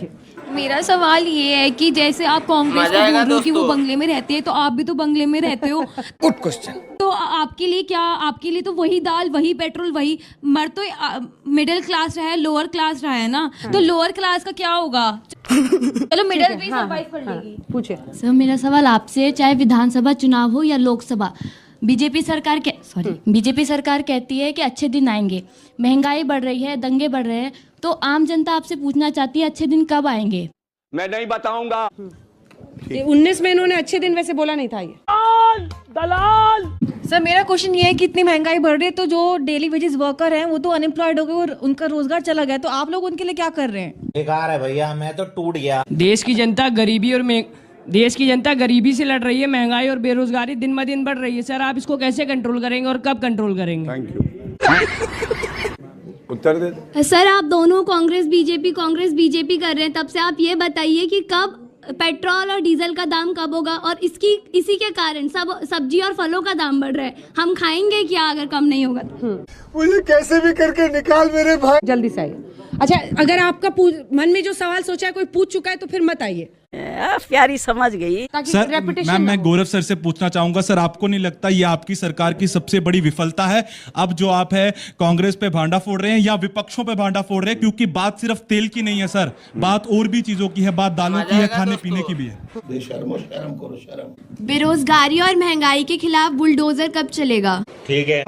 देखिए। मेरा सवाल ये है कि जैसे आप कांग्रेस को बोल रहे हो कि वो बंगले में रहते हैं, तो आप भी तो बंगले में रहते हो। Good question. तो आपके लिए क्या, आपके लिए तो वही दाल वही पेट्रोल वही, मर तो मिडिल क्लास रहा है, लोअर क्लास रहा है ना, तो लोअर क्लास का क्या होगा? चलो मिडिल भी सर्वाइव कर लेगी। पूछे। सर मेरा सवाल आपसे, चाहे विधानसभा चुनाव हो या लोकसभा, बीजेपी सरकार कहती है कि अच्छे दिन आएंगे, महंगाई बढ़ रही है, दंगे बढ़ रहे हैं, तो आम जनता आपसे पूछना चाहती है अच्छे दिन कब आएंगे? मैं नहीं बताऊंगा। 19 में इन्होंने अच्छे दिन वैसे बोला नहीं था ये। दलाल। सर मेरा क्वेश्चन ये है कि इतनी महंगाई बढ़ रही है, तो जो डेली वेजेस वर्कर हैं वो तो अनएम्प्लॉयड हो गए और उनका रोजगार चला गया, तो आप लोग उनके लिए क्या कर रहे हैं? बेकार है भैया, मैं तो टूट गया। देश की जनता गरीबी से लड़ रही है, महंगाई और बेरोजगारी दिन ब दिन बढ़ रही है। सर आप इसको कैसे कंट्रोल करेंगे और कब कंट्रोल करेंगे? Thank you. Uttar they. Sir आप दोनों कांग्रेस बीजेपी कर रहे हैं, तब से आप ये बताइए कि कब पेट्रोल और डीजल का दाम कब होगा, और इसी के कारण सब सब्जी और फलों का दाम बढ़ रहा है, हम खाएंगे क्या अगर कम नहीं होगा? मुझे कैसे भी करके निकाल मेरे भाई। जल्दी से आइए। अच्छा, अगर आपका मन में जो सवाल सोचा है कोई पूछ चुका है तो फिर मत आइए, प्यारी समझ गई। सर मैं गौरव सर से पूछना चाहूंगा, सर आपको नहीं लगता ये आपकी सरकार की सबसे बड़ी विफलता है? अब जो आप है कांग्रेस पे भांडा फोड़ रहे हैं या विपक्षों पे भांडा फोड़ रहे हैं, क्योंकि बात सिर्फ तेल की नहीं है सर, बात और भी चीजों की है, बात दालों की है, खाने पीने की भी है। शर्म करो शर्म। बेरोजगारी और महंगाई के खिलाफ बुलडोजर कब चलेगा? ठीक है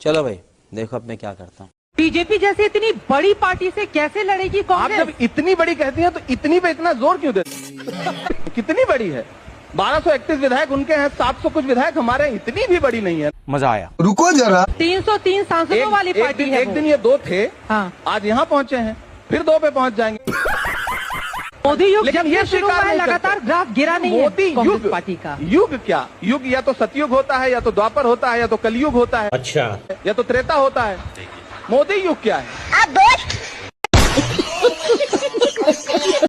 चलो भाई, देखो अब मैं क्या करता हूँ। बीजेपी जैसी इतनी बड़ी पार्टी से कैसे लड़ेगी कांग्रेस? आप जब इतनी बड़ी कहती हैं तो इतनी पे इतना जोर क्यों देते? कितनी बड़ी है? 1231 विधायक उनके हैं, 700 कुछ विधायक हमारे, इतनी भी बड़ी नहीं है। मजा आया। रुको जरा। 303 सांसदों वाली पार्टी है। एक दिन ये 2 थे, हाँ। आज यहाँ पहुँचे हैं, फिर 2 पे पहुँच जाएंगे। मोदी युग लेकिन जब ये से शुरू हुआ है, लगातार ग्राफ गिरा नहीं है मोदी कांग्रेस युग पार्टी का। युग क्या? युग या तो सतयुग होता है, या तो द्वापर होता है, या तो कलयुग होता है, अच्छा, या तो त्रेता होता है। मोदी युग क्या है? अब 2